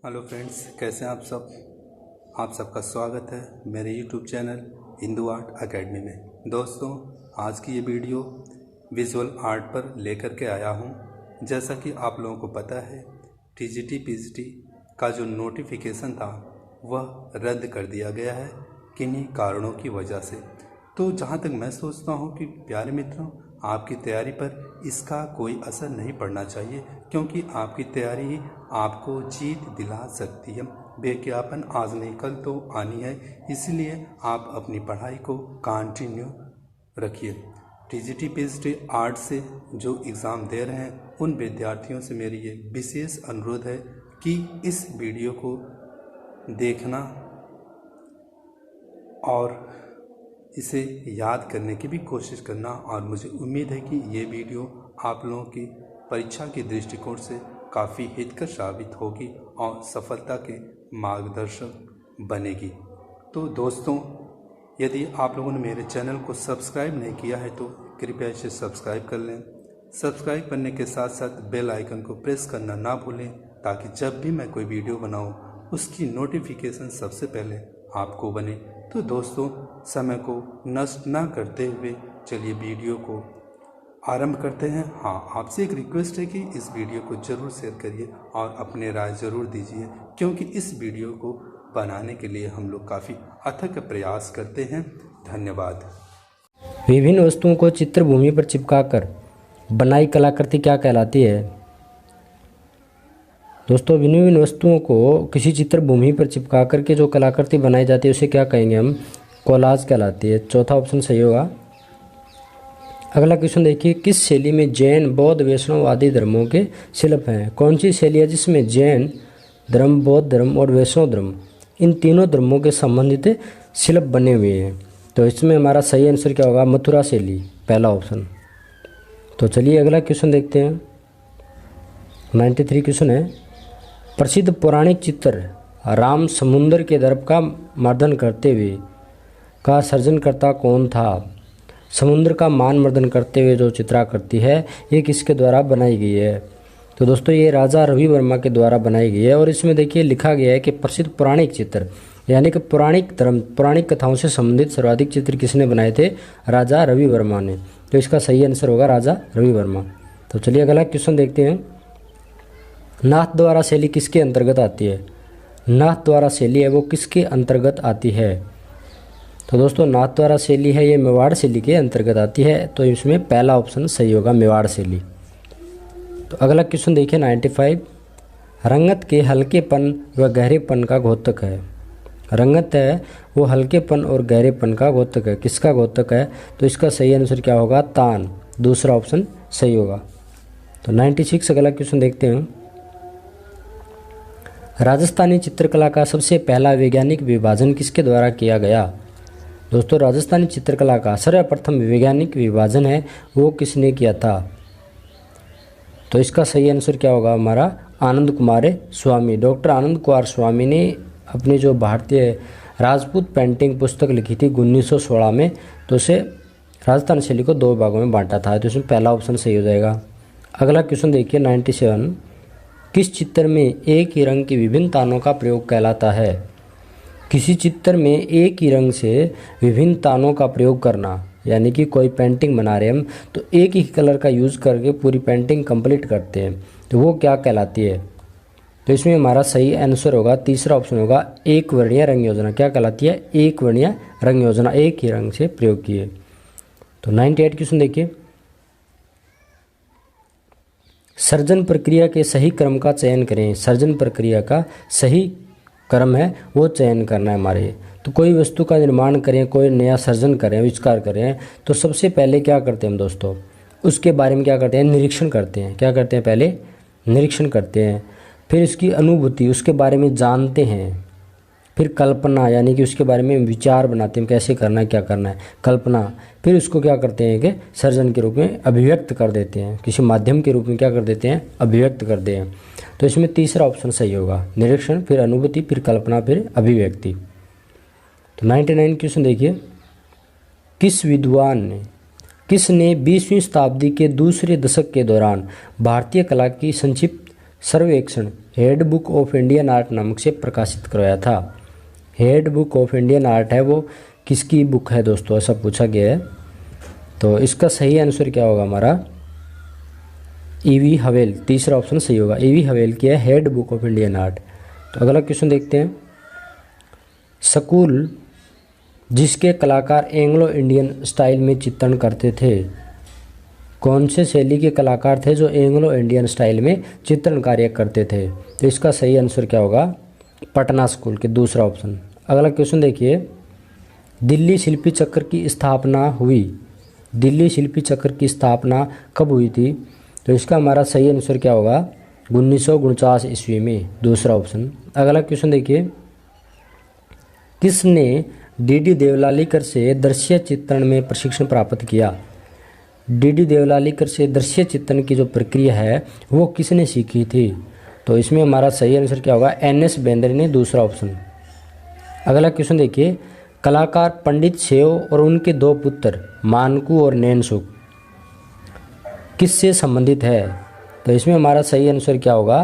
Hello friends, कैसे हैं आप सब। आप सबका स्वागत है मेरे YouTube channel Hindu art academy में। दोस्तों, आज की ये वीडियो विजुअल आर्ट पर लेकर के आया हूँ। जैसा कि आप लोगों को पता है, टीजीटी पीजीटी का जो नोटिफिकेशन था वह रद्द कर दिया गया है किन्हीं कारणों की वजह से। तो जहाँ तक मैं सोचता हूँ कि प्यारे मित्रों, आपकी तैयारी पर इसका कोई असर नहीं पड़ना चाहिए, क्योंकि आपकी तैयारी ही आपको जीत दिला सकती है। विज्ञापन आज नहीं कल तो आनी है, इसलिए आप अपनी पढ़ाई को कंटिन्यू रखिए। टीजीटी पीजीटी आर्ट से जो एग्ज़ाम दे रहे हैं उन विद्यार्थियों से मेरी ये विशेष अनुरोध है कि इस वीडियो को देखना और इसे याद करने की भी कोशिश करना। और मुझे उम्मीद है कि ये वीडियो आप लोगों की परीक्षा के दृष्टिकोण से काफ़ी हितकर साबित होगी और सफलता के मार्गदर्शक बनेगी। तो दोस्तों, यदि आप लोगों ने मेरे चैनल को सब्सक्राइब नहीं किया है तो कृपया इसे सब्सक्राइब कर लें। सब्सक्राइब करने के साथ साथ बेल आइकन को प्रेस करना ना भूलें, ताकि जब भी मैं कोई वीडियो बनाऊं उसकी नोटिफिकेशन सबसे पहले आपको बने। तो दोस्तों, समय को नष्ट ना करते हुए चलिए वीडियो को आरंभ करते हैं। हाँ, आपसे एक रिक्वेस्ट है कि इस वीडियो को ज़रूर शेयर करिए और अपने राय ज़रूर दीजिए, क्योंकि इस वीडियो को बनाने के लिए हम लोग काफ़ी अथक प्रयास करते हैं। धन्यवाद। विभिन्न वस्तुओं को चित्रभूमि पर चिपकाकर बनाई कलाकृति क्या कहलाती है? दोस्तों, भिन्न भिन्न वस्तुओं को किसी चित्रभूमि पर चिपका करके जो कलाकृति बनाई जाती है उसे क्या कहेंगे हम? कोलाज कहलाती है। चौथा ऑप्शन सही होगा। अगला क्वेश्चन देखिए, किस शैली में जैन, बौद्ध, वैष्णव आदि धर्मों के शिल्प हैं? कौन सी शैली है जिसमें जैन धर्म, बौद्ध धर्म और वैष्णव धर्म, इन तीनों धर्मों के संबंधित शिल्प बने हुए हैं? तो इसमें हमारा सही आंसर क्या होगा? मथुरा शैली, पहला ऑप्शन। तो चलिए अगला क्वेश्चन देखते हैं। 93 क्वेश्चन है, प्रसिद्ध पौराणिक चित्र राम समुद्र के दर्प का मर्दन करते हुए का सर्जनकर्ता कौन था? समुद्र का मान मर्दन करते हुए जो चित्राकृति है ये किसके द्वारा बनाई गई है? तो दोस्तों, ये राजा रवि वर्मा के द्वारा बनाई गई है। और इसमें देखिए लिखा गया है कि प्रसिद्ध पौराणिक चित्र, यानी कि पौराणिक धर्म, पौराणिक कथाओं से संबंधित सर्वाधिक चित्र किसने बनाए थे? राजा रवि वर्मा ने। तो इसका सही आंसर होगा राजा रवि वर्मा। तो चलिए अगला क्वेश्चन देखते हैं। नाथ द्वारा शैली किसके अंतर्गत आती है? नाथ द्वारा शैली है वो किसके अंतर्गत आती है? तो दोस्तों, नाथ द्वारा शैली है ये मेवाड़ शैली के अंतर्गत आती है। तो इसमें पहला ऑप्शन सही होगा, मेवाड़ शैली। तो अगला क्वेश्चन देखिए 95, रंगत के हल्केपन व गहरेपन का घोतक है। रंगत है वो हल्केपन और गहरेपन का घोतक है। किसका घोतक है? तो इसका सही आंसर क्या होगा? तान, दूसरा ऑप्शन सही होगा। तो 96 अगला क्वेश्चन देखते हैं। राजस्थानी चित्रकला का सबसे पहला वैज्ञानिक विभाजन किसके द्वारा किया गया? दोस्तों, राजस्थानी चित्रकला का सर्वप्रथम वैज्ञानिक विभाजन है वो किसने किया था? तो इसका सही आंसर क्या होगा हमारा? आनंद कुमार स्वामी। डॉक्टर आनंद कुमार स्वामी ने अपनी जो भारतीय राजपूत पेंटिंग पुस्तक लिखी थी 1916 में, तो उसे राजस्थान शैली को दो भागों में बांटा था। तो इसमें पहला ऑप्शन सही हो जाएगा। अगला क्वेश्चन देखिए 97, किस चित्र में एक ही रंग की विभिन्न तानों का प्रयोग कहलाता है? किसी चित्र में एक ही रंग से विभिन्न तानों का प्रयोग करना, यानी कि कोई पेंटिंग बना रहे हम तो एक ही कलर का यूज़ करके पूरी पेंटिंग कंप्लीट करते हैं, तो वो क्या कहलाती है? तो इसमें हमारा सही आंसर होगा, तीसरा ऑप्शन होगा, एक वर्णीय रंग योजना। क्या कहलाती है? एक वर्णीय रंग योजना, एक ही रंग से प्रयोग किए। तो 98 क्वेश्चन देखिए, सर्जन प्रक्रिया के सही क्रम का चयन करें। सर्जन प्रक्रिया का सही क्रम है वो चयन करना है हमारे। तो कोई वस्तु का निर्माण करें, कोई नया सर्जन करें, आविष्कार करें, तो सबसे पहले क्या करते हैं हम दोस्तों? उसके बारे में क्या करते हैं? निरीक्षण करते हैं। क्या करते हैं? पहले निरीक्षण करते हैं, फिर उसकी अनुभूति, उसके बारे में जानते हैं, फिर कल्पना, यानी कि उसके बारे में विचार बनाते हैं, कैसे करना है, क्या करना है, कल्पना, फिर उसको क्या करते हैं कि सर्जन के रूप में अभिव्यक्त कर देते हैं, किसी माध्यम के रूप में क्या कर देते हैं? अभिव्यक्त करते हैं। तो इसमें तीसरा ऑप्शन सही होगा, निरीक्षण, फिर अनुभूति, फिर कल्पना, फिर अभिव्यक्ति। तो 99 क्वेश्चन देखिए, किस विद्वान ने किसने 20वीं शताब्दी के दूसरे दशक के दौरान भारतीय कला की संक्षिप्त सर्वेक्षण head book of Indian art नामक से प्रकाशित करवाया था। Head book of Indian art है वो किसकी बुक है दोस्तों, ऐसा पूछा गया है। तो इसका सही आंसर क्या होगा हमारा, ईवी हवेल, तीसरा ऑप्शन सही होगा। ईवी हवेल की है head book of Indian art. तो अगला क्वेश्चन देखते हैं। स्कूल जिसके कलाकार एंग्लो इंडियन स्टाइल में चित्रण करते थे, कौन से शैली के कलाकार थे जो एंग्लो इंडियन स्टाइल में चित्रण कार्य करते थे। तो इसका सही आंसर क्या होगा, पटना स्कूल के, दूसरा ऑप्शन। अगला क्वेश्चन देखिए। दिल्ली शिल्पी चक्र की स्थापना हुई, दिल्ली शिल्पी चक्र की स्थापना कब हुई थी। तो इसका हमारा सही आंसर क्या होगा, 1949 ईस्वी में, दूसरा ऑप्शन। अगला क्वेश्चन देखिए। किसने डीडी देवलालीकर से दृश्य चित्रण में प्रशिक्षण प्राप्त किया। डीडी देवलालीकर से दृश्य चित्रण की जो प्रक्रिया है वो किसने सीखी थी। तो इसमें हमारा सही आंसर क्या होगा, एनएस बेंद्रे ने, दूसरा ऑप्शन। अगला क्वेश्चन देखिए। कलाकार पंडित शेव और उनके दो पुत्र मानकू और नैनसुख किससे संबंधित है। तो इसमें हमारा सही आंसर क्या होगा,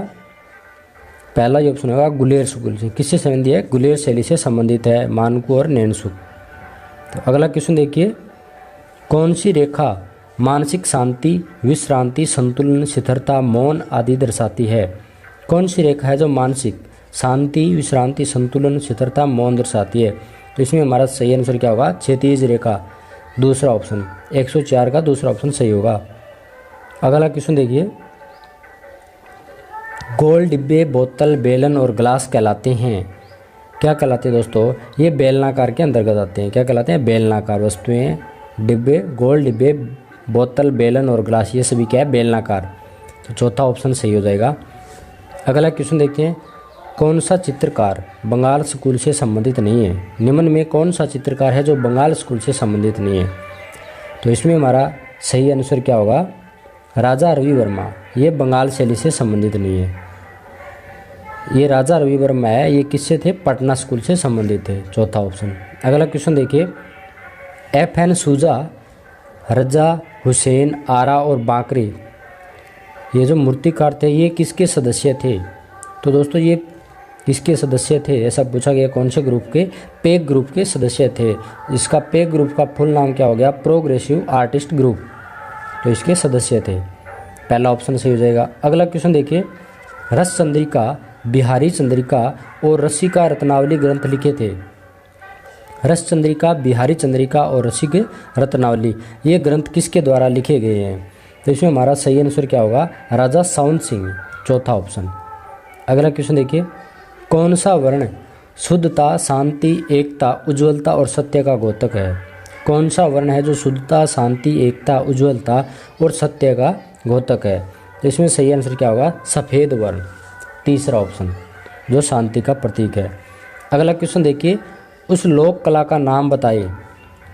पहला जो ऑप्शन होगा गुलेर स्कूल से। किससे संबंधित है, गुलेर शैली से संबंधित है मानकू और नैनसुख। तो अगला क्वेश्चन देखिए। कौन सी रेखा मानसिक शांति, विश्रांति, संतुलन, स्थिरता, मौन आदि दर्शाती है। कौन सी रेखा है जो मानसिक शांति, विश्रांति, संतुलन, स्थिरता, मौन दर्शाती है। तो इसमें हमारा सही आंसर क्या होगा, क्षैतिज रेखा, दूसरा ऑप्शन। 104 का दूसरा ऑप्शन सही होगा। अगला क्वेश्चन देखिए। गोल डिब्बे, बोतल, बेलन और ग्लास कहलाते हैं, क्या कहलाते हैं दोस्तों, ये बेलनाकार के अंतर्गत आते हैं। क्या कहलाते हैं, बेलनाकार वस्तुएं। डिब्बे, गोल डिब्बे, बोतल, बेलन और ग्लास, ये सभी क्या है, बेलनाकार। तो चौथा ऑप्शन सही हो जाएगा। अगला क्वेश्चन देखते हैं। कौन सा चित्रकार बंगाल स्कूल से संबंधित नहीं है। निम्न में कौन सा चित्रकार है जो बंगाल स्कूल से संबंधित नहीं है। तो इसमें हमारा सही आंसर क्या होगा, राजा रवि वर्मा, ये बंगाल शैली से संबंधित नहीं है। ये राजा रवि वर्मा है, ये किससे थे, पटना स्कूल से संबंधित थे, चौथा ऑप्शन। अगला क्वेश्चन देखिए। FN सूजा, रजा, हुसैन, आरा और बाकरे, ये जो मूर्तिकार थे ये किसके सदस्य थे। तो दोस्तों ये किसके सदस्य थे, ऐसा पूछा गया। कौन से ग्रुप के, पेग ग्रुप के सदस्य थे। इसका पेग ग्रुप का फुल नाम क्या हो गया, प्रोग्रेसिव आर्टिस्ट ग्रुप। तो इसके सदस्य थे, पहला ऑप्शन सही हो जाएगा। अगला क्वेश्चन देखिए। रस चंद्रिका, बिहारी चंद्रिका और रसिका रत्नावली ग्रंथ लिखे थे। रस चंद्रिका, बिहारी चंद्रिका और रसिक रत्नावली, ये ग्रंथ किसके द्वारा लिखे गए हैं। तो इसमें हमारा सही आंसर क्या होगा, राजा साउंत सिंह, चौथा ऑप्शन। अगला क्वेश्चन देखिए। कौन सा वर्ण शुद्धता, शांति, एकता, उज्ज्वलता और सत्य का द्योतक है। कौन सा वर्ण है जो शुद्धता, शांति, एकता, उज्ज्वलता और सत्य का द्योतक है। तो इसमें सही आंसर क्या होगा, सफ़ेद वर्ण, तीसरा ऑप्शन, जो शांति का प्रतीक है। अगला क्वेश्चन देखिए। उस लोक कला का नाम बताइए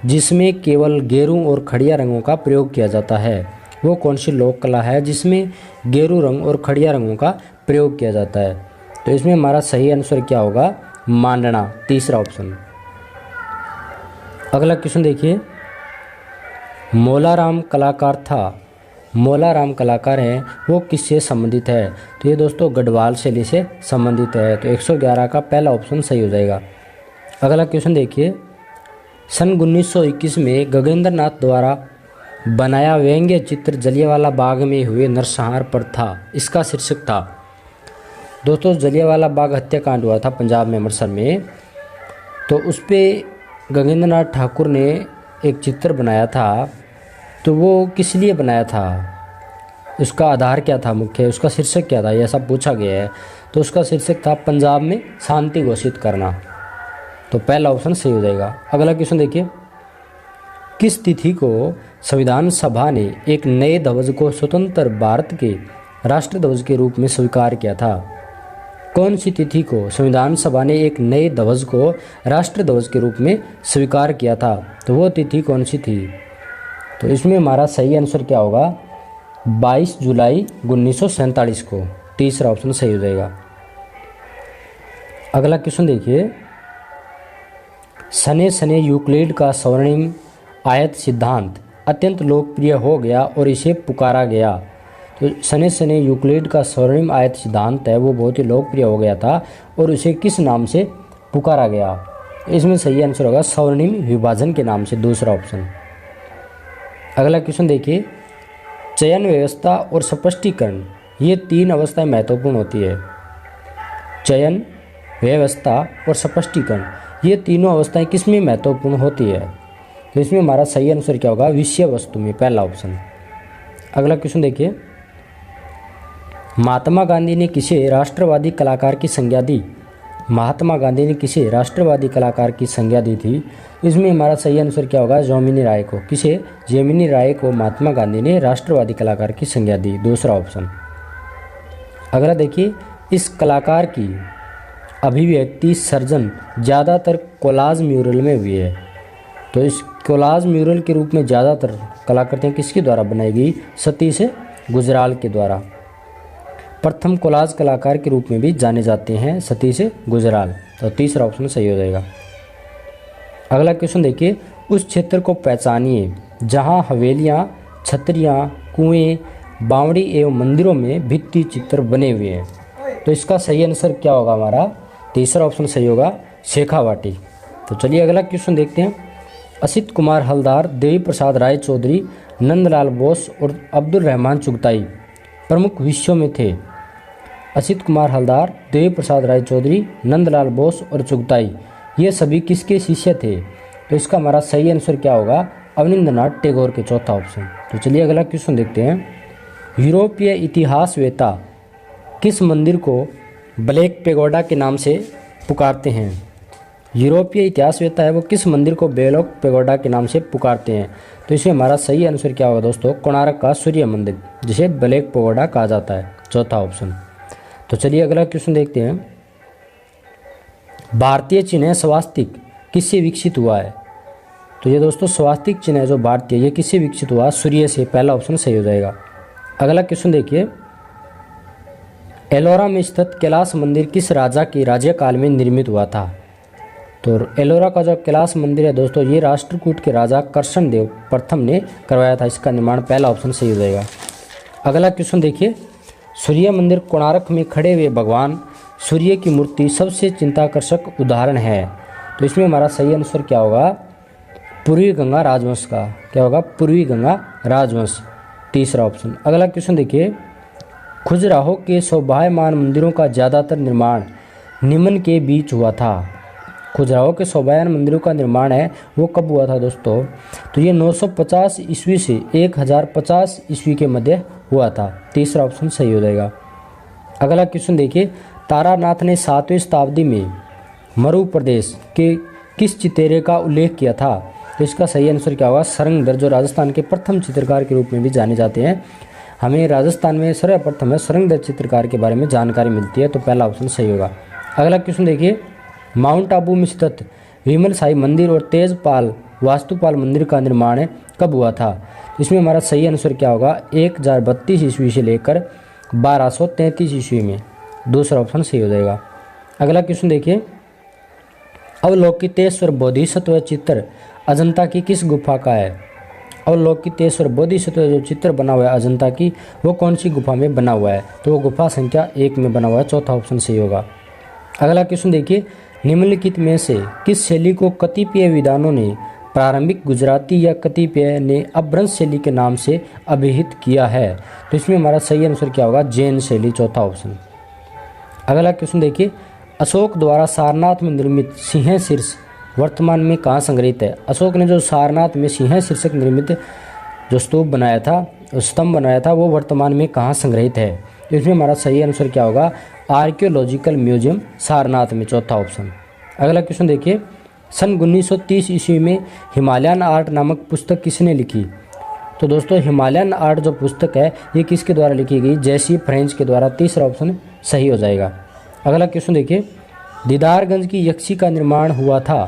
जिसमें केवल गेरू और खड़िया रंगों का प्रयोग किया जाता है। वो कौन सी लोक कला है जिसमें गेरू रंग और खड़िया रंगों का प्रयोग किया जाता है। तो इसमें हमारा सही आंसर क्या होगा, मांडना, तीसरा ऑप्शन। अगला क्वेश्चन देखिए। मौलाराम कलाकार था, मौलाराम कलाकार हैं, वो किससे संबंधित है। तो ये दोस्तों गढ़वाल शैली से संबंधित है। तो 111 का पहला ऑप्शन सही हो जाएगा। अगला क्वेश्चन देखिए। सन 1921 में गगनेंद्र नाथ द्वारा बनाया व्यंग्य चित्र जलियांवाला बाग में हुए नरसंहार पर था, इसका शीर्षक था। दोस्तों जलियांवाला बाग हत्याकांड हुआ था पंजाब में, अमृतसर में। तो उस पर गगनेंद्र नाथ ठाकुर ने एक चित्र बनाया था। तो वो किस लिए बनाया था, उसका आधार क्या था, मुख्य उसका शीर्षक क्या था, ये ऐसा पूछा गया है। तो उसका शीर्षक था पंजाब में शांति घोषित करना। तो पहला ऑप्शन सही हो जाएगा। अगला क्वेश्चन देखिए। किस तिथि को संविधान सभा ने एक नए ध्वज को स्वतंत्र भारत के राष्ट्र ध्वज के रूप में स्वीकार किया था। कौन सी तिथि को संविधान सभा ने एक नए ध्वज को राष्ट्र ध्वज के रूप में स्वीकार किया था। तो वो तिथि कौन सी थी। तो इसमें हमारा सही आंसर क्या होगा, 22 जुलाई 1947 को, तीसरा ऑप्शन सही हो जाएगा। अगला क्वेश्चन देखिए। शनै शनै यूक्लिड का स्वर्णिम आयत सिद्धांत अत्यंत लोकप्रिय हो गया और इसे पुकारा गया। तो सने सने यूक्लिड का स्वर्णिम आयत सिद्धांत है वो बहुत ही लोकप्रिय हो गया था और उसे किस नाम से पुकारा गया? इसमें सही आंसर होगा स्वर्णिम विभाजन के नाम से, दूसरा ऑप्शन। अगला क्वेश्चन देखिए, चयन व्यवस्था और स्पष्टीकरण ये तीन अवस्थाएं महत्वपूर्ण होती है। चयन, व्यवस्था और स्पष्टीकरण ये तीनों अवस्थाएं किसमें महत्वपूर्ण होती है? तो इसमें हमारा सही आंसर क्या होगा? विषय वस्तु में, पहला ऑप्शन। अगला क्वेश्चन देखिए, महात्मा गांधी ने किसे राष्ट्रवादी कलाकार की संज्ञा दी? महात्मा गांधी ने किसे राष्ट्रवादी कलाकार की संज्ञा दी थी? इसमें हमारा सही आंसर क्या होगा? जैमिनी राय को। किसे? जैमिनी राय को महात्मा गांधी ने राष्ट्रवादी कलाकार की संज्ञा दी, दूसरा ऑप्शन। अगला देखिए, इस कलाकार की अभिव्यक्ति सर्जन ज़्यादातर कोलाज म्यूरल में हुई है। तो इस कोलाज म्यूरल के रूप में ज़्यादातर कलाकृतियाँ किसके द्वारा बनाई गई? सतीश गुजराल के द्वारा। प्रथम कोलाज कलाकार के रूप में भी जाने जाते हैं सतीश गुजराल। तो तीसरा ऑप्शन सही हो जाएगा। अगला क्वेश्चन देखिए, उस क्षेत्र को पहचानिए जहां हवेलियां, छतरियां, कुएं, बावड़ी एवं मंदिरों में भित्ति चित्र बने हुए हैं। तो इसका सही आंसर क्या होगा? हमारा तीसरा ऑप्शन सही होगा, शेखावाटी। तो चलिए अगला क्वेश्चन देखते हैं। असित कुमार हलदार, देवी प्रसाद राय चौधरी, नंदलाल बोस और अब्दुल रहमान चुगताई प्रमुख विषयों में थे। असित कुमार हलदार, देवी प्रसाद राय चौधरी, नंदलाल बोस और चुगताई ये सभी किसके शिष्य थे? तो इसका हमारा सही आंसर क्या होगा? अवनिंद्रनाथ टैगोर के, चौथा ऑप्शन। तो चलिए अगला क्वेश्चन देखते हैं। यूरोपीय इतिहासवेत्ता किस मंदिर को ब्लैक पेगोडा के नाम से पुकारते हैं? यूरोपीय इतिहासवेत्ता है वो किस मंदिर को ब्लैक पेगोडा के नाम से पुकारते हैं? तो इसमें हमारा सही आंसर क्या होगा दोस्तों? कोणार्क का सूर्य मंदिर, जिसे ब्लैक पेगोडा कहा जाता है, चौथा ऑप्शन। तो चलिए अगला क्वेश्चन देखते हैं। भारतीय चिन्ह स्वास्तिक किससे विकसित हुआ है? तो ये दोस्तों स्वास्तिक चिन्ह जो भारतीय, ये किससे विकसित हुआ? सूर्य से, पहला ऑप्शन सही हो जाएगा। अगला क्वेश्चन देखिए, एलोरा में स्थित कैलाश मंदिर किस राजा के राज्यकाल में निर्मित हुआ था? तो एलोरा का जो कैलाश मंदिर है दोस्तों, ये राष्ट्रकूट के राजा कृष्ण देव प्रथम ने करवाया था इसका निर्माण, पहला ऑप्शन सही हो जाएगा। अगला क्वेश्चन देखिए, सूर्य मंदिर कोणार्क में खड़े हुए भगवान सूर्य की मूर्ति सबसे चिंताकर्षक उदाहरण है। तो इसमें हमारा सही आंसर क्या होगा? पूर्वी गंगा राजवंश का, क्या होगा? पूर्वी गंगा राजवंश, तीसरा ऑप्शन। अगला क्वेश्चन देखिए, खजुराहो के शोभायमान मंदिरों का ज़्यादातर निर्माण निम्न के बीच हुआ था। खजुराहो के शोभायमान मंदिरों का निर्माण है वो कब हुआ था दोस्तों? तो ये 950 ईस्वी से 1050 ईस्वी के मध्य हुआ था, तीसरा ऑप्शन सही हो जाएगा। अगला क्वेश्चन देखिए, तारानाथ ने 7वीं शताब्दी में मरु प्रदेश के किस चितेरे का उल्लेख किया था? तो इसका सही आंसर क्या होगा? सरंगदर, जो राजस्थान के प्रथम चित्रकार के रूप में भी जाने जाते हैं। हमें राजस्थान में सर्वप्रथम है सरंगदर चित्रकार के बारे में जानकारी मिलती है, तो पहला ऑप्शन सही होगा। अगला क्वेश्चन देखिए, माउंट आबू में स्थित विमल साई मंदिर और तेजपाल वास्तुपाल मंदिर का निर्माण कब हुआ था? इसमें हमारा सही आंसर क्या होगा? 1032 ईस्वी से लेकर 1233 ईस्वी में, दूसरा ऑप्शन सही हो जाएगा। अगला क्वेश्चन देखिए, अवलोकितेश्वर बोधिसत्व चित्र अजंता की किस गुफा का है? अवलोकितेश्वर बोधिसत्व जो चित्र बना हुआ है अजंता की, वो कौन सी गुफा में बना हुआ है? तो वो गुफा संख्या 1 में बना हुआ है, चौथा ऑप्शन सही होगा। अगला क्वेश्चन देखिए, निम्नलिखित में से किस शैली को कतिपय विद्वानों ने प्रारंभिक गुजराती या कतिपय ने अपभ्रंश शैली के नाम से अभिहित किया है? तो इसमें हमारा सही आंसर क्या होगा? जैन शैली, चौथा ऑप्शन। अगला क्वेश्चन देखिए, अशोक द्वारा सारनाथ में निर्मित सिंह शीर्ष वर्तमान में कहाँ संग्रहित है? अशोक ने जो सारनाथ में सिंह शीर्षक निर्मित जो स्तूप बनाया था, स्तंभ बनाया था, वो वर्तमान में कहाँ संग्रहित है? तो इसमें हमारा सही आंसर क्या होगा? आर्कियोलॉजिकल म्यूजियम सारनाथ में, चौथा ऑप्शन। अगला क्वेश्चन देखिए, सन 1930 ईस्वी में हिमालयन आर्ट नामक पुस्तक किसने लिखी? तो दोस्तों हिमालयन आर्ट जो पुस्तक है ये किसके द्वारा लिखी गई? जेसी फ्रेंच के द्वारा, तीसरा ऑप्शन सही हो जाएगा। अगला क्वेश्चन देखिए, दीदारगंज की यक्षी का निर्माण हुआ था।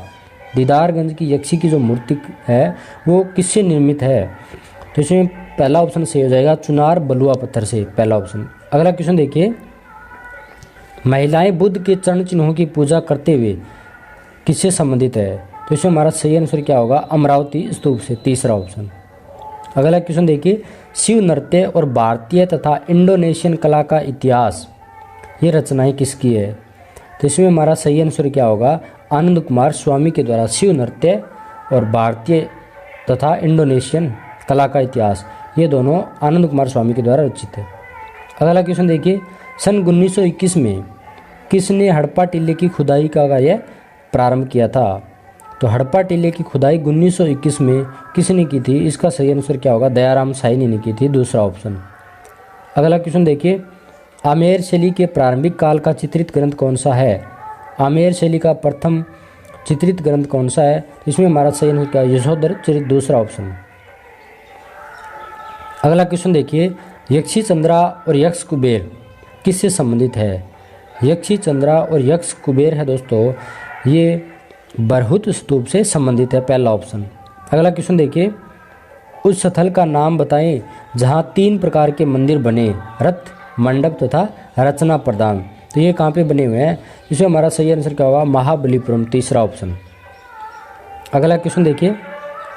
दीदारगंज की यक्षी की जो मूर्ति है वो किससे निर्मित है? तो इसमें पहला ऑप्शन सही हो जाएगा, चुनार बलुआ पत्थर से, पहला ऑप्शन। अगला क्वेश्चन देखिए, महिलाएं बुद्ध के चरण चिन्हों की पूजा करते हुए किससे संबंधित है? तो इसमें हमारा सही आंसर क्या होगा? अमरावती स्तूप से, तीसरा ऑप्शन। अगला क्वेश्चन देखिए, शिव नृत्य और भारतीय तथा इंडोनेशियन कला का इतिहास, ये रचनाएं किसकी है? तो इसमें हमारा सही आंसर क्या होगा? आनंद कुमार स्वामी के द्वारा शिव नृत्य और भारतीय तथा इंडोनेशियन कला का इतिहास, ये दोनों आनंद कुमार स्वामी के द्वारा रचित है। अगला क्वेश्चन देखिए, सन 1921 में किसने हड़प्पा टीले की खुदाई का कार्य प्रारंभ किया था? तो हड़प्पा टीले की खुदाई 1921 में किसने की थी? इसका सही आंसर क्या होगा? दयाराम साहनी ने की थी, दूसरा ऑप्शन। अगला क्वेश्चन देखिए, आमेर शैली के प्रारंभिक काल का चित्रित ग्रंथ कौन सा है? आमेर शैली का प्रथम चित्रित ग्रंथ कौन सा है? इसमें हमारा सही आंसर क्या है? यशोधर चरित, दूसरा ऑप्शन। अगला क्वेश्चन देखिए, यक्षी चंद्रा और यक्ष कुबेर किससे संबंधित है? यक्षी चंद्रा और यक्ष कुबेर है दोस्तों, ये बरहुत स्तूप से संबंधित है, पहला ऑप्शन। अगला क्वेश्चन देखिए, उस स्थल का नाम बताएं जहां 3 प्रकार के मंदिर बने, रथ, मंडप तथा रचना प्रदान। तो ये कहाँ पे बने हुए हैं? इसमें हमारा सही आंसर क्या होगा? महाबलीपुरम, तीसरा ऑप्शन। अगला क्वेश्चन देखिए,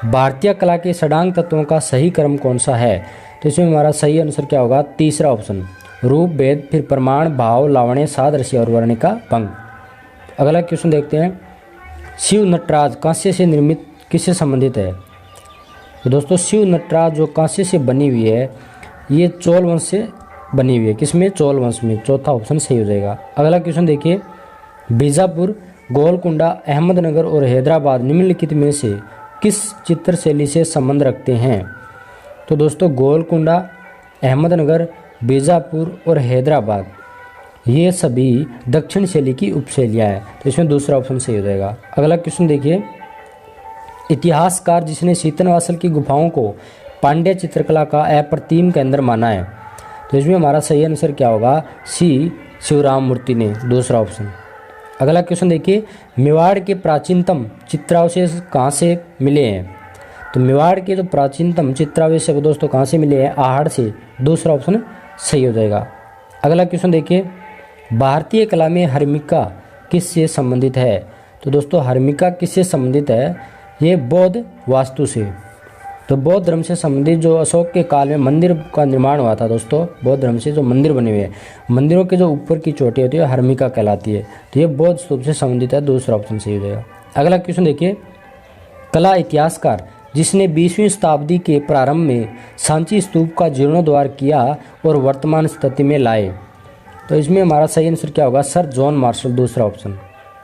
भारतीय कला के षडांग तत्वों का सही क्रम कौन सा है? तो इसमें हमारा सही आंसर क्या होगा? तीसरा ऑप्शन, रूप, भेद, फिर प्रमाण, भाव, लावण्य, सादृश्य और वर्णिका भंग। अगला क्वेश्चन देखते हैं, शिव नटराज कांस्य से निर्मित किससे संबंधित है? तो दोस्तों शिव नटराज जो कांस्य से बनी हुई है, ये चोल वंश से बनी हुई है। किसमें? चोल वंश में, चौथा ऑप्शन सही हो जाएगा। अगला क्वेश्चन देखिए, बीजापुर, गोलकुंडा, अहमदनगर और हैदराबाद निम्नलिखित में से किस चित्र शैली से संबंध रखते हैं? तो दोस्तों गोलकुंडा, अहमदनगर, बीजापुर और हैदराबाद, ये सभी दक्षिण शैली की उपशैलियाँ हैं। तो इसमें दूसरा ऑप्शन सही हो जाएगा। अगला क्वेश्चन देखिए, इतिहासकार जिसने सीतनवासल की गुफाओं को पांड्य चित्रकला का अप्रतिम केंद्र माना है, तो इसमें हमारा सही आंसर क्या होगा? सी शिवराम मूर्ति ने, दूसरा ऑप्शन। अगला क्वेश्चन देखिए, मेवाड़ के प्राचीनतम चित्रावशेष कहाँ से मिले हैं? तो मेवाड़ के जो प्राचीनतम चित्रावशेष है वो दोस्तों कहाँ से मिले हैं? आहड़ से, दूसरा ऑप्शन सही हो जाएगा। अगला क्वेश्चन देखिए, भारतीय कला में हर्मिका किससे संबंधित है? तो दोस्तों हर्मिका किससे संबंधित है? ये बौद्ध वास्तु से। तो बौद्ध धर्म से संबंधित जो अशोक के काल में मंदिर का निर्माण हुआ था दोस्तों, बौद्ध धर्म से जो मंदिर बने हुए हैं, मंदिरों के जो ऊपर की चोटी होती है हर्मिका कहलाती है। तो ये बौद्ध स्तूप से संबंधित है, दूसरा ऑप्शन सही हो जाएगा। अगला क्वेश्चन देखिए, कला इतिहासकार जिसने 20वीं शताब्दी के प्रारंभ में सांची स्तूप का जीर्णोद्धार किया और वर्तमान स्थिति में लाए, तो इसमें हमारा सही आंसर क्या होगा? सर जॉन मार्शल, दूसरा ऑप्शन।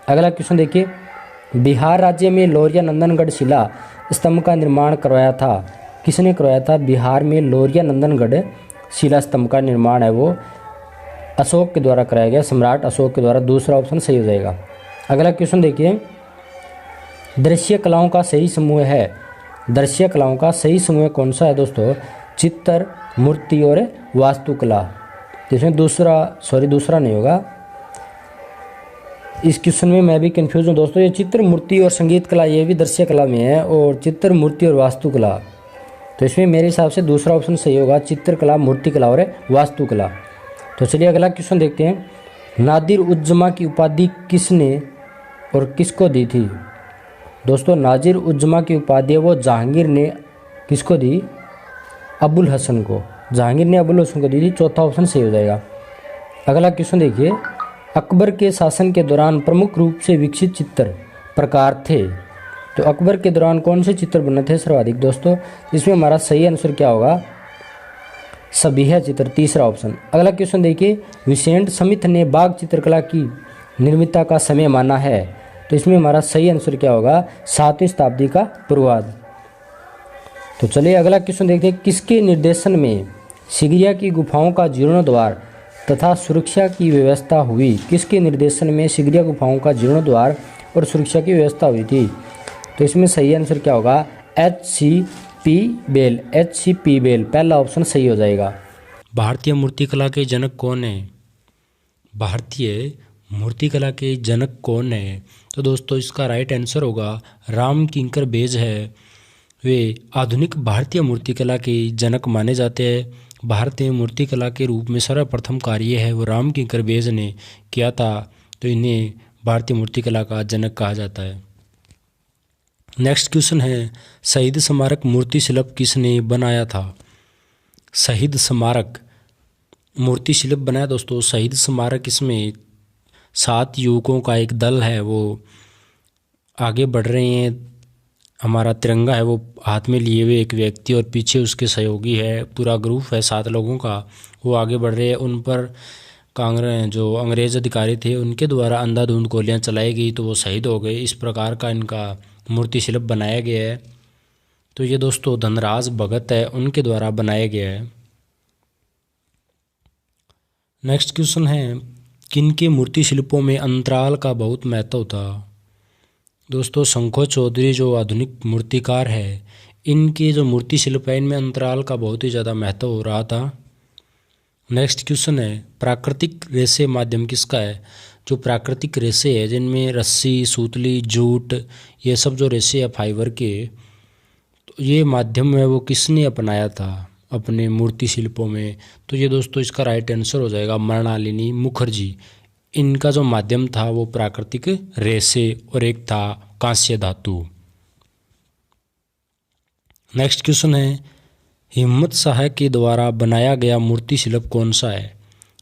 अगला क्वेश्चन देखिए, बिहार राज्य में लौरिया नंदनगढ़ शिला स्तंभ का निर्माण करवाया था, किसने करवाया था? बिहार में लौरिया नंदनगढ़ शिला स्तंभ का निर्माण है वो अशोक के द्वारा कराया गया, सम्राट अशोक के द्वारा, दूसरा ऑप्शन सही हो जाएगा। अगला क्वेश्चन देखिए, दृश्य कलाओं का सही समूह है, दृश्य कलाओं का सही समूह कौन सा है दोस्तों? चित्र, मूर्ति और वास्तुकला। जिसमें दूसरा नहीं होगा। इस क्वेश्चन में मैं भी कंफ्यूज हूँ दोस्तों, ये चित्र, मूर्ति और संगीत कला ये भी दृश्य कला में है, और चित्र, मूर्ति और वास्तुकला, तो इसमें मेरे हिसाब से दूसरा ऑप्शन सही होगा, चित्रकला, मूर्तिकला और वास्तुकला। तो चलिए अगला क्वेश्चन देखते हैं, नादिर उज जमा की उपाधि किसने और किसको दी थी? दोस्तों नादिर उज जमा की उपाधि वो जहांगीर ने किसको दी? अबुल हसन को, जहांगीर ने अबुल हसन को दी थी, चौथा ऑप्शन सही हो जाएगा। अगला क्वेश्चन देखिए, अकबर के शासन के दौरान प्रमुख रूप से विकसित चित्र प्रकार थे, तो अकबर के दौरान कौन से चित्र बने थे सर्वाधिक दोस्तों? इसमें हमारा सही आंसर क्या होगा? सबिहा चित्र, तीसरा ऑप्शन। अगला क्वेश्चन देखिए, विसेंट स्मिथ ने बाघ चित्रकला की निर्मितता का समय माना है, तो इसमें हमारा सही आंसर क्या होगा? 7वीं शताब्दी का पूर्वार्ध। तो चलिए अगला क्वेश्चन देखते हैं, किसके निर्देशन में सिगिया की गुफाओं का जीर्णोद्धार तथा सुरक्षा की व्यवस्था हुई? किसके निर्देशन में सिगिया गुफाओं का जीर्णोद्धार और सुरक्षा की व्यवस्था हुई थी? तो इसमें सही आंसर क्या होगा? H.C.P. बेल, पहला ऑप्शन सही हो जाएगा। भारतीय मूर्तिकला के जनक कौन है? भारतीय मूर्तिकला के जनक कौन है? तो दोस्तों इसका राइट आंसर होगा राम किंकर बेज है। वे आधुनिक भारतीय मूर्तिकला के जनक माने जाते हैं। भारतीय मूर्तिकला के रूप में सर्वप्रथम कार्य है वो राम किंकर बेज ने किया था, तो इन्हें भारतीय मूर्तिकला का जनक कहा जाता है। नेक्स्ट क्वेश्चन है, शहीद स्मारक मूर्ति शिल्प किसने बनाया था? शहीद स्मारक मूर्ति शिल्प बनाया दोस्तों। शहीद स्मारक, इसमें 7 युवकों का एक दल है, वो आगे बढ़ रहे हैं। हमारा तिरंगा है वो हाथ में लिए हुए एक व्यक्ति, और पीछे उसके सहयोगी है, पूरा ग्रुप है 7 लोगों का, वो आगे बढ़ रहे हैं। उन पर कांग्रेस जो अंग्रेज़ अधिकारी थे उनके द्वारा अंधाधुंध गोलियां चलाई गई, तो वो शहीद हो गए। इस प्रकार का इनका मूर्ति शिल्प बनाया गया है। तो ये दोस्तों धनराज भगत है, उनके द्वारा बनाया गया है। नेक्स्ट क्वेश्चन है, किनके मूर्ति शिल्पों में अंतराल का बहुत महत्व था? दोस्तों शंखो चौधरी जो आधुनिक मूर्तिकार है, इनके जो मूर्ति शिल्प है इनमें अंतराल का बहुत ही ज़्यादा महत्व हो रहा था। नेक्स्ट क्वेश्चन है, प्राकृतिक रेशे माध्यम किसका है? जो प्राकृतिक रेशे है जिनमें रस्सी, सूतली, जूट, ये सब जो रेशे है फाइबर के, तो ये माध्यम है वो किसने अपनाया था अपने मूर्ति शिल्पों में? तो ये दोस्तों इसका राइट आंसर हो जाएगा मृणालिनी मुखर्जी। इनका जो माध्यम था वो प्राकृतिक रेशे और एक था कांस्य धातु। नेक्स्ट क्वेश्चन है, हिम्मत शाह के द्वारा बनाया गया मूर्ति शिल्प कौन सा है?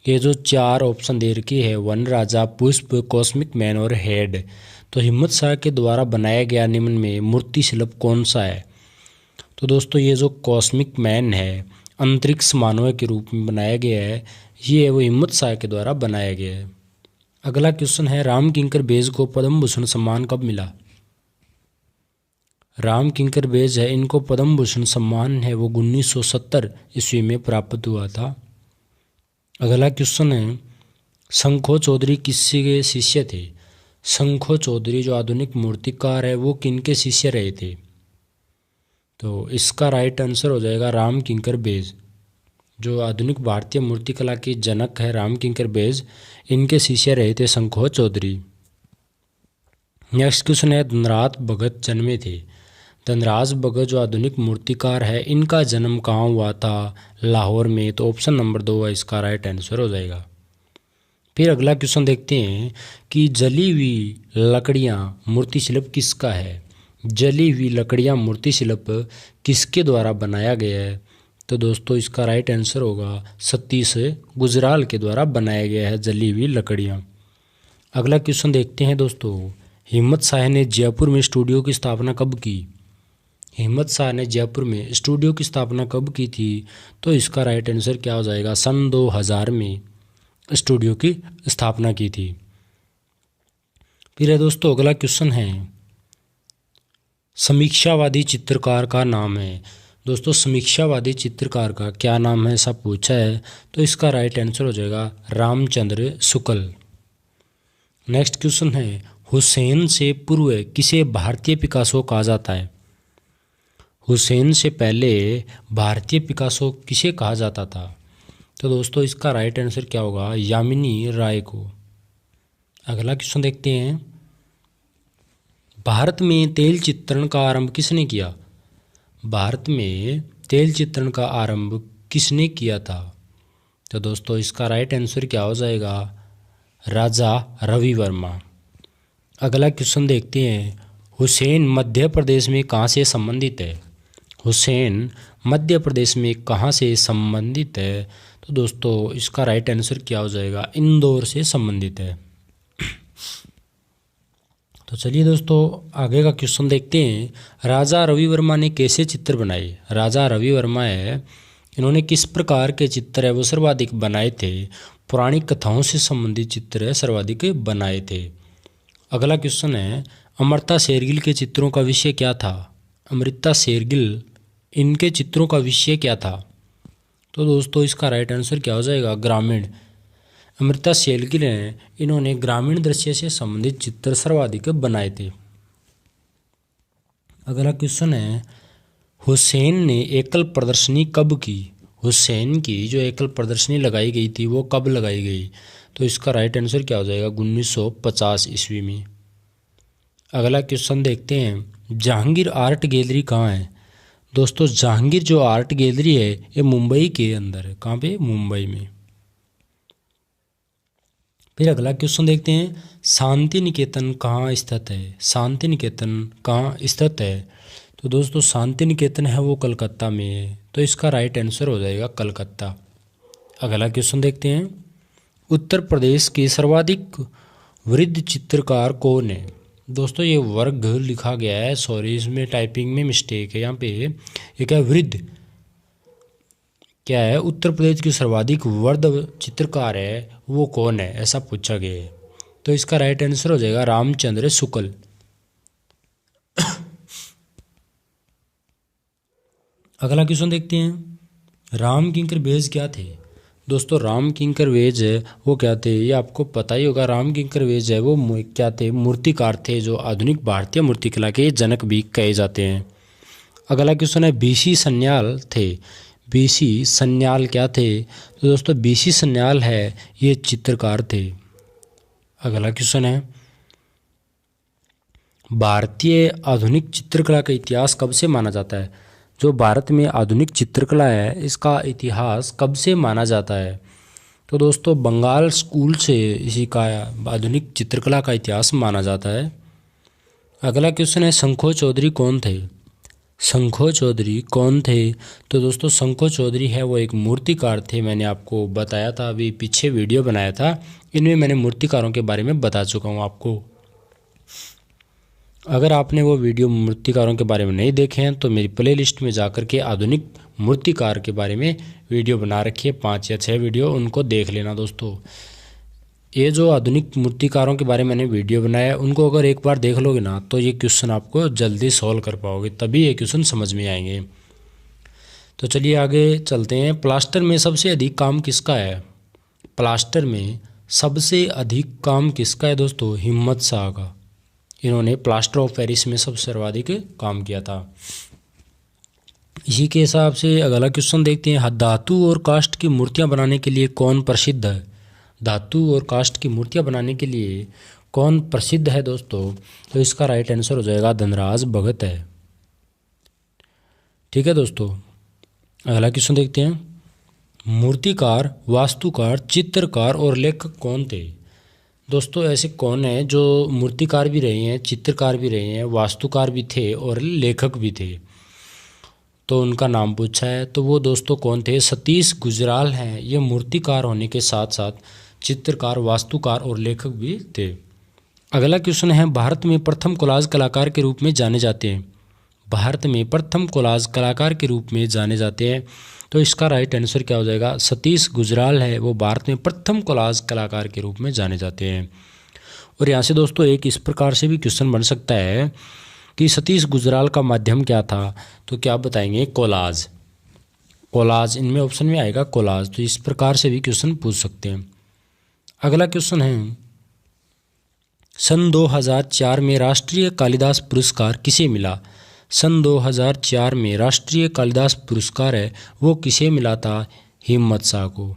ये जो 4 ऑप्शन दे रखे है, वन राजा, पुष्प, कॉस्मिक मैन और हेड, तो हिम्मत शाह के द्वारा बनाया गया निम्न में मूर्ति शिल्प कौन सा है? तो दोस्तों ये जो कॉस्मिक मैन है, अंतरिक्ष मानव के रूप में बनाया गया है, ये वो हिम्मत शाह के द्वारा बनाया गया है। अगला क्वेश्चन है, राम किंकर बेज को पद्म भूषण सम्मान कब मिला? राम किंकर बेज है, इनको पद्म भूषण सम्मान है वो 1970 ईस्वी में प्राप्त हुआ था। अगला क्वेश्चन है, शंखो चौधरी किसके शिष्य थे? शंखो चौधरी जो आधुनिक मूर्तिकार है वो किनके शिष्य रहे थे? तो इसका राइट आंसर हो जाएगा राम किंकर बेज। जो आधुनिक भारतीय मूर्तिकला के जनक है राम किंकर बेज, इनके शिष्य रहे थे शंखो चौधरी। नेक्स्ट क्वेश्चन है, धनराज भगत जन्मे थे? धनराज भगत जो आधुनिक मूर्तिकार है, इनका जन्म कहाँ हुआ था? लाहौर में। तो ऑप्शन नंबर 2 है इसका राइट आंसर हो जाएगा। फिर अगला क्वेश्चन देखते हैं कि जली हुई लकड़ियाँ मूर्ति शिल्प किसका है? जली हुई लकड़ियाँ मूर्ति शिल्प किसके द्वारा बनाया गया है? तो दोस्तों इसका राइट आंसर होगा सतीश गुजराल के द्वारा बनाया गया है जली हुई लकड़ियाँ। अगला क्वेश्चन देखते हैं दोस्तों, हिम्मत शाह ने जयपुर में स्टूडियो की स्थापना कब की? हिम्मत शाह ने जयपुर में स्टूडियो की स्थापना कब की थी? तो इसका राइट आंसर क्या हो जाएगा? सन 2000 में स्टूडियो की स्थापना की थी। फिर है दोस्तों अगला क्वेश्चन है, समीक्षावादी चित्रकार का नाम है? दोस्तों समीक्षावादी चित्रकार का क्या नाम है ऐसा पूछा है, तो इसका राइट आंसर हो जाएगा रामचंद्र शुक्ल। नेक्स्ट क्वेश्चन है, हुसैन से पूर्व किसे भारतीय पिकासो कहा जाता है? हुसैन से पहले भारतीय पिकासो किसे कहा जाता था? तो दोस्तों इसका राइट आंसर क्या होगा? यामिनी राय को। अगला क्वेश्चन देखते हैं, भारत में तेल चित्रण का आरंभ किसने किया? भारत में तेल चित्रण का आरंभ किसने किया था? तो दोस्तों इसका राइट आंसर क्या हो जाएगा? राजा रवि वर्मा। अगला क्वेश्चन देखते हैं, हुसैन मध्य प्रदेश में कहाँ से संबंधित है? हुसैन मध्य प्रदेश में कहाँ से संबंधित है? तो दोस्तों इसका राइट आंसर क्या हो जाएगा? इंदौर से संबंधित है। तो चलिए दोस्तों आगे का क्वेश्चन देखते हैं, राजा रवि वर्मा ने कैसे चित्र बनाए? राजा रवि वर्मा है, इन्होंने किस प्रकार के चित्र है वो सर्वाधिक बनाए थे? पुरानी कथाओं से संबंधित चित्र है सर्वाधिक बनाए थे। अगला क्वेश्चन है, अमृता शेरगिल के चित्रों का विषय क्या था? अमृता शेरगिल इनके चित्रों का विषय क्या था? तो दोस्तों इसका राइट आंसर क्या हो जाएगा? ग्रामीण। अमृता शेरगिल हैं, इन्होंने ग्रामीण दृश्य से संबंधित चित्र सर्वाधिक बनाए थे। अगला क्वेश्चन है, हुसैन ने एकल प्रदर्शनी कब की? हुसैन की जो एकल प्रदर्शनी लगाई गई थी वो कब लगाई गई? तो इसका राइट आंसर क्या हो जाएगा? 1950 ईस्वी में। अगला क्वेश्चन देखते हैं, जहांगीर आर्ट गैलरी कहाँ है? दोस्तों जहांगीर जो आर्ट गैलरी है ये मुंबई के अंदर है। कहाँ पे? मुंबई में। फिर अगला क्वेश्चन देखते हैं, शांति निकेतन कहाँ स्थित है? शांति निकेतन कहाँ स्थित है? तो दोस्तों शांति निकेतन है वो कलकत्ता में है। तो इसका राइट आंसर हो जाएगा कलकत्ता। अगला क्वेश्चन देखते हैं, उत्तर प्रदेश के सर्वाधिक वृद्ध चित्रकार कौन है। दोस्तों ये वर्ग लिखा गया है, सॉरी इसमें टाइपिंग में मिस्टेक है, यहाँ पे ये क्या वृद्ध क्या है, उत्तर प्रदेश की सर्वाधिक वृद्ध चित्रकार है वो कौन है, ऐसा पूछा गया है। तो इसका राइट आंसर हो जाएगा रामचंद्र शुक्ल। अगला क्वेश्चन देखते हैं, राम किंकर बेज क्या थे। दोस्तों राम किंकर वेज है वो क्या थे, ये आपको पता ही होगा। राम किंकर वेज है वो क्या थे, मूर्तिकार थे जो आधुनिक भारतीय मूर्तिकला के जनक भी कहे जाते हैं। अगला क्वेश्चन है, बीसी सन्याल थे। बीसी सन्याल क्या थे, तो दोस्तों बीसी सन्याल है ये चित्रकार थे। अगला क्वेश्चन है, भारतीय आधुनिक चित्रकला का इतिहास कब से माना जाता है। जो भारत में आधुनिक चित्रकला है इसका इतिहास कब से माना जाता है, तो दोस्तों बंगाल स्कूल से इसी का आधुनिक चित्रकला का इतिहास माना जाता है। अगला क्वेश्चन है, शंखो चौधरी कौन थे। शंखो चौधरी कौन थे, तो दोस्तों शंखो चौधरी है वो एक मूर्तिकार थे। मैंने आपको बताया था, अभी पीछे वीडियो बनाया था, इनमें मैंने मूर्तिकारों के बारे में बता चुका हूँ आपको। अगर आपने वो वीडियो मूर्तिकारों के बारे में नहीं देखे हैं तो मेरी प्लेलिस्ट में जाकर के आधुनिक मूर्तिकार के बारे में वीडियो बना रखी है, 5 या 6 वीडियो, उनको देख लेना दोस्तों। ये जो आधुनिक मूर्तिकारों के बारे में मैंने वीडियो बनाया है उनको अगर एक बार देख लोगे ना तो ये क्वेश्चन आपको जल्दी सॉल्व कर पाओगे, तभी ये क्वेश्चन समझ में आएंगे। तो चलिए आगे चलते हैं। प्लास्टर में सबसे अधिक काम किसका है। प्लास्टर में सबसे अधिक काम किसका है दोस्तों, हिम्मत शाह का। इन्होंने प्लास्टर ऑफ पेरिस में सबसे सर्वाधिक काम किया था। इसी के हिसाब से अगला क्वेश्चन देखते हैं, धातु और काष्ठ की मूर्तियां बनाने के लिए कौन प्रसिद्ध है। धातु और काष्ठ की मूर्तियां बनाने के लिए कौन प्रसिद्ध है दोस्तों, तो इसका राइट आंसर हो जाएगा धनराज भगत है। ठीक है दोस्तों, अगला क्वेश्चन देखते हैं, मूर्तिकार, वास्तुकार, चित्रकार और लेखक कौन थे। दोस्तों ऐसे कौन है जो मूर्तिकार भी रहे हैं, चित्रकार भी रहे हैं, वास्तुकार भी थे और लेखक भी थे, तो उनका नाम पूछा है। तो वो दोस्तों कौन थे, सतीश गुजराल हैं। ये मूर्तिकार होने के साथ साथ चित्रकार, वास्तुकार और लेखक भी थे। अगला क्वेश्चन है, भारत में प्रथम कोलाज कलाकार के रूप में जाने जाते हैं। भारत में प्रथम कोलाज कलाकार के रूप में जाने जाते हैं, तो इसका राइट आंसर क्या हो जाएगा, सतीश गुजराल है वो भारत में प्रथम कोलाज कलाकार के रूप में जाने जाते हैं। और यहाँ से दोस्तों एक इस प्रकार से भी क्वेश्चन बन सकता है कि सतीश गुजराल का माध्यम क्या था, तो क्या बताएंगे, कोलाज। कोलाज इनमें ऑप्शन में आएगा कोलाज, तो इस प्रकार से भी क्वेश्चन पूछ सकते हैं। अगला क्वेश्चन है, सन 2004 में राष्ट्रीय कालिदास पुरस्कार किसे मिला। सन 2004 में राष्ट्रीय कालिदास पुरस्कार है वो किसे मिला था, हिम्मत शाह को।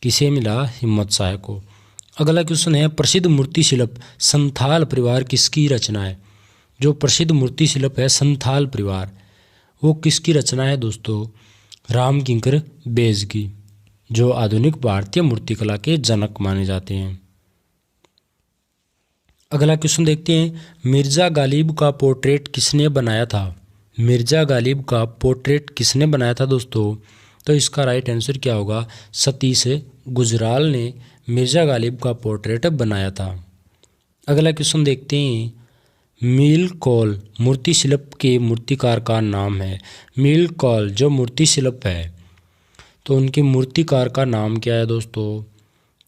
किसे मिला, हिम्मत शाह को। अगला क्वेश्चन है, प्रसिद्ध मूर्ति शिल्प संथाल परिवार किसकी रचना है। जो प्रसिद्ध मूर्ति शिल्प है संथाल परिवार, वो किसकी रचना है दोस्तों, राम किंकर बेज की, जो आधुनिक भारतीय मूर्तिकला के जनक माने जाते हैं। अगला क्वेश्चन देखते हैं, मिर्जा गालिब का पोर्ट्रेट किसने बनाया था। मिर्जा गालिब का पोर्ट्रेट किसने बनाया था दोस्तों, तो इसका राइट आंसर क्या होगा, सतीश गुजराल ने मिर्जा गालिब का पोर्ट्रेट बनाया था। अगला क्वेश्चन देखते हैं, मील कौल मूर्ति शिल्प के मूर्तिकार का नाम है। मील कौल जो मूर्ति शिल्प है तो उनके मूर्तिकार का नाम क्या है दोस्तों,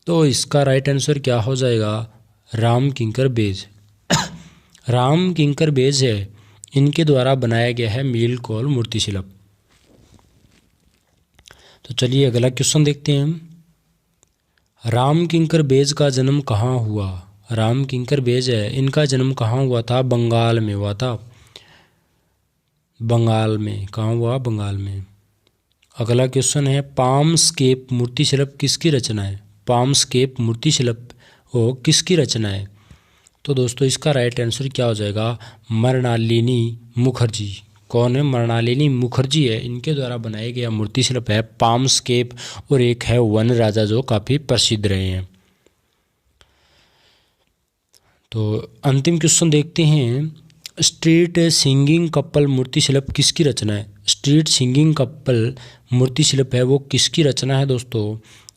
तो इसका राइट आंसर क्या हो जाएगा, राम किंकर बेज। राम किंकर बेज है, इनके द्वारा बनाया गया है मील कौल मूर्ति शिल्प। तो चलिए अगला क्वेश्चन देखते हैं, राम किंकर बेज का जन्म कहाँ हुआ। राम किंकर बेज है, इनका जन्म कहाँ हुआ था, बंगाल में हुआ था। बंगाल में कहाँ हुआ, बंगाल में। अगला क्वेश्चन है, पामस्केप मूर्ति शिल्प किसकी रचना है। पामस्केप मूर्ति शिल्प वो किसकी रचना है, तो दोस्तों इसका राइट आंसर क्या हो जाएगा, मृणालिनी मुखर्जी। कौन है, मृणालिनी मुखर्जी है, इनके द्वारा बनाया गया मूर्ति शिल्प है पामस्केप, और एक है वन राजा जो काफ़ी प्रसिद्ध रहे हैं। तो अंतिम क्वेश्चन देखते हैं, स्ट्रीट सिंगिंग कपल मूर्ति शिल्प किसकी रचना है। स्ट्रीट सिंगिंग कपल मूर्ति शिल्प है वो किसकी रचना है दोस्तों?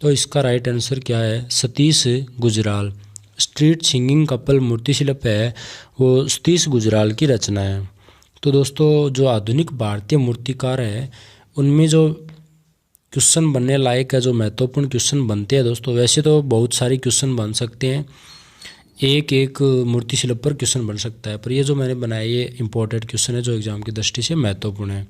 तो इसका राइट आंसर क्या है? Satish Gujral. Street singing couple मूर्ति शिल्प है वो सतीश गुजराल की रचना है। तो दोस्तों जो आधुनिक भारतीय मूर्तिकार है उनमें जो क्वेश्चन बनने लायक है, जो महत्वपूर्ण क्वेश्चन बनते हैं दोस्तों, वैसे तो बहुत सारे क्वेश्चन बन सकते हैं, एक एक मूर्ति शिल्प पर क्वेश्चन बन सकता है, पर ये जो मैंने बनाया ये इंपॉर्टेंट क्वेश्चन है जो एग्जाम की दृष्टि से महत्वपूर्ण है।